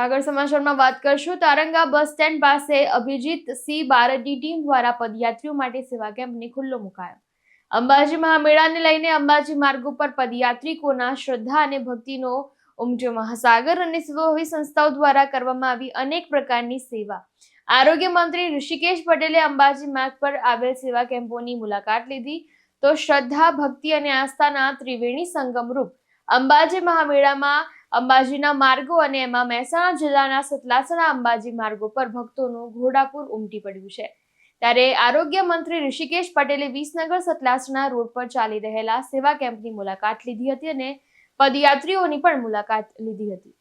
આગળ સમાચારમાં વાત કરશું તારંગા બસ સ્ટેન્ડ પાસે અભિજીત સી બારડની ટીમ દ્વારા પદયાત્રીઓ માટે સેવા કેમ્પને ખુલ્લો મુકાયો। અંબાજી મહામેળાને લઈને અંબાજી માર્ગ ઉપર પદયાત્રિકોના શ્રદ્ધા અને ભક્તિનો ઉમટ્યો મહાસાગર અને સેવાભાવી સંસ્થાઓ દ્વારા કરવામાં આવી અનેક પ્રકારની સેવા। આરોગ્ય મંત્રી ઋષિકેશ પટેલે અંબાજી માર્ગ પર આવેલ સેવા કેમ્પોની મુલાકાત લીધી તો શ્રદ્ધા ભક્તિ અને આસ્થાના ત્રિવેણી સંગમરૂપ અંબાજી મહામેળામાં અંબાજીના માર્ગો અને એમાં મહેસાણા જિલ્લાના સતલાસણા અંબાજી માર્ગો પર ભક્તોનું ઘોડાપુર ઉમટી પડ્યું છે। ત્યારે આરોગ્ય મંત્રી ઋષિકેશ પટેલે વિસનગર સતલાસણા રોડ પર ચાલી રહેલા સેવા કેમ્પની મુલાકાત લીધી હતી અને પદયાત્રીઓની પણ મુલાકાત લીધી હતી।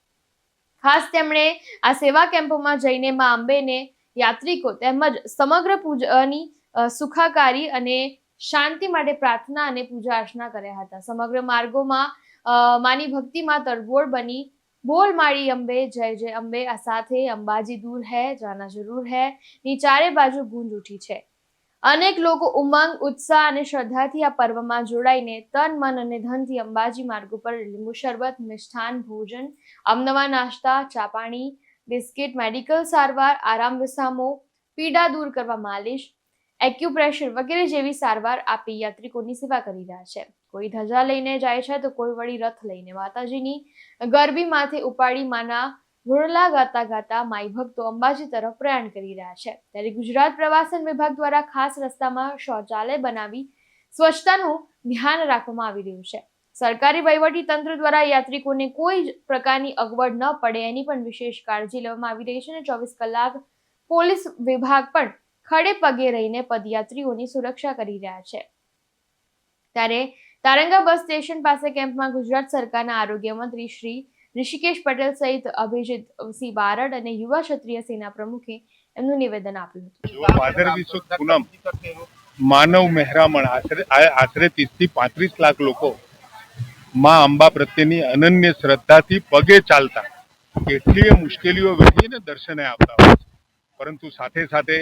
ખાસ તેમણે આ સેવા કેમ્પોમાં જઈને મા અંબેને યાત્રિકો તેમજ સમગ્ર પૂજાની સુખાકારી અને શાંતિ માટે પ્રાર્થના અને પૂજા અર્ચના કર્યા હતા। સમગ્ર માર્ગોમાં માની ભક્તિમાં તરબોળ બની બોલ માળી અંબે જય જય અંબે આ સાથે અંબાજી દૂર હૈ જાના જરૂર હૈ ની ચારે બાજુ ગૂંજ ઉઠી છે। અનેક લોકો ઉમંગ ઉત્સાહ અને શ્રદ્ધાથી આ પર્વમાં જોડાઈને તન મન અને ધનથી અંબાજી માર્ગ ઉપર લીંબુ શરબત મિષ્ઠાન ભોજન અવનવા નાસ્તા ચા પાણી બિસ્કિટ મેડિકલ સારવાર આરામ વિસામો પીડા દૂર કરવા માલિશ એક્યુપ્રેશર વગેરે જેવી સારવાર આપી યાત્રિકોની સેવા કરી રહ્યા છે। કોઈ ધજા લઈને જાય છે તો કોઈ વળી રથ લઈને માતાજીની ગરબી માથે ઉપાડી માના ઘોડલા ગાતા ગાતા માઈ ભક્તો અંબાજી તરફ પ્રયાણ કરી રહ્યા છે। ત્યારે ગુજરાત પ્રવાસન વિભાગ દ્વારા ખાસ રસ્તામાં શૌચાલય બનાવી સ્વચ્છતાનું ધ્યાન રાખવામાં આવી રહ્યું છે। સરકારી વહીવટી તંત્ર દ્વારા યાત્રિકોને કોઈ જ પ્રકારની અગવડ ન પડે એની પણ વિશેષ કાળજી લેવામાં આવી રહી છે અને 24 કલાક પોલીસ વિભાગ પણ ખડે પગે રહીને પદયાત્રીઓની સુરક્ષા કરી રહ્યા છે। ત્યારે તારંગા બસ સ્ટેશન પાસે કેમ્પમાં ગુજરાત સરકારના આરોગ્ય મંત્રી શ્રી ઋષિકેશ પટેલ સહિત અભિજીત સી બારડ અને યુવા ક્ષત્રિય સેના પ્રમુખે એમનું નિવેદન આપ્યું હતું। ભાદરવી સુદ પૂનમ માનવ મહેરામણ આશરે 30 થી 35 લાખ લોકો માં અંબા પ્રત્યેની અનન્ય શ્રદ્ધાથી પગે ચાલતા કેટલીય મુશ્કેલીઓ વેઠીને દર્શને આવતા હોય છે, પરંતુ સાથે સાથે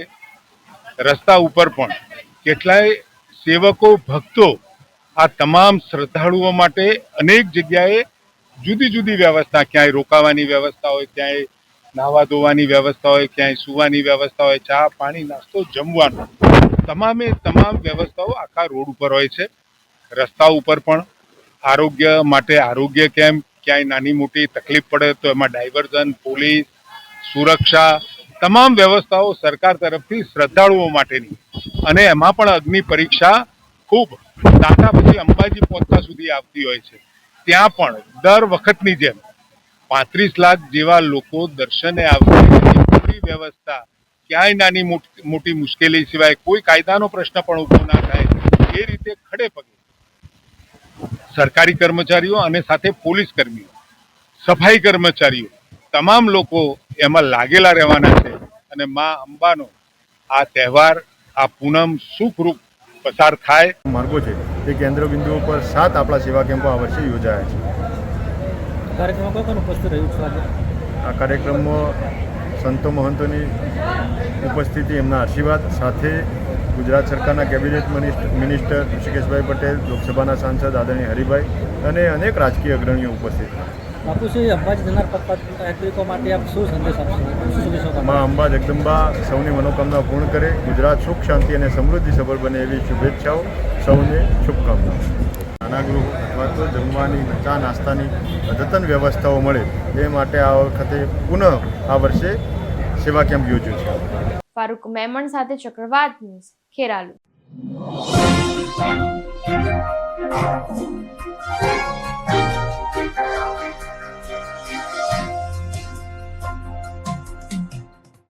રસ્તા ઉપર પણ કેટલાય સેવકો ભક્તો આ તમામ શ્રદ્ધાળુઓ માટે અનેક જગ્યાએ જુદી જુદી વ્યવસ્થા, ક્યાંય રોકાવાની વ્યવસ્થા હોય, ક્યાંય નાહવા ધોવાની વ્યવસ્થા હોય, ક્યાંય સુવાની વ્યવસ્થા હોય, ચા પાણી નાસ્તો જમવાનું તમામે તમામ વ્યવસ્થાઓ આખા રોડ ઉપર હોય છે। રસ્તા ઉપર પણ આરોગ્ય માટે આરોગ્ય કેમ્પ, ક્યાંય નાની મોટી તકલીફ પડે તો એમાં ડાયવર્ઝન, પોલીસ, સુરક્ષા તમામ વ્યવસ્થાઓ સરકાર તરફથી શ્રદ્ધાળુઓ માટેની અને એમાં પણ અગ્નિ પરીક્ષા ખૂબ દાતા પછી અંબાજી પહોંચતા સુધી આવતી હોય છે। ત્યાં પણ દર વખતની જેમ 35 લાખ જેવા લોકો દર્શને આવશે। પૂરી વ્યવસ્થા ક્યાંય નાની મોટી મુશ્કેલી સિવાય કોઈ કાયદાનો પ્રશ્ન પણ ઉભો ના થાય એ રીતે ખડે પગે સરકારી કર્મચારીઓ અને સાથે પોલીસ કર્મીઓ, સફાઈ કર્મચારીઓ તમામ લોકો એમાં લાગેલા રહેવાના છે અને માં અંબાનો આ તહેવાર આ પૂનમ સુખરૂપ પસાર થાય। માર્ગો છે તે કેન્દ્ર બિંદુઓ પર 7 આપણા સેવા કેમ્પો આ વર્ષે યોજાયા છે। કાર્યક્રમમાં કોણ ઉપસ્થિત રહ્યું છે? આ કાર્યક્રમમાં સંતો મહંતોની ઉપસ્થિતિ, એમના આશીર્વાદ સાથે ગુજરાત સરકારના કેબિનેટ મિનિસ્ટર ઋષિકેશભાઈ પટેલ, લોકસભાના સાંસદ આદરણીય હરિભાઈ અને અનેક રાજકીય અગ્રણીઓ ઉપસ્થિત હતા। બાપુશ્રી, અંબાજી જનાર યાત્રિકો માટે આપ શું સંદેશ આપશો? માં અંબા જગદંબા સૌની મનોકામના પૂર્ણ કરે, ગુજરાત સુખ શાંતિ અને સમૃદ્ધિ સભર બને એવી શુભેચ્છાઓ, સૌને શુભકામનાઓ। નાના ગૃહ અથવા તો જમવાની ચા નાસ્તાની અદ્યતન વ્યવસ્થાઓ મળે એ માટે આ વખતે પુનઃ આ વર્ષે સેવા કેમ્પ યોજ્યો છે। ફારૂક મેમણ સાથે ચક્રવાત ન્યૂઝ, ખેરાલુ।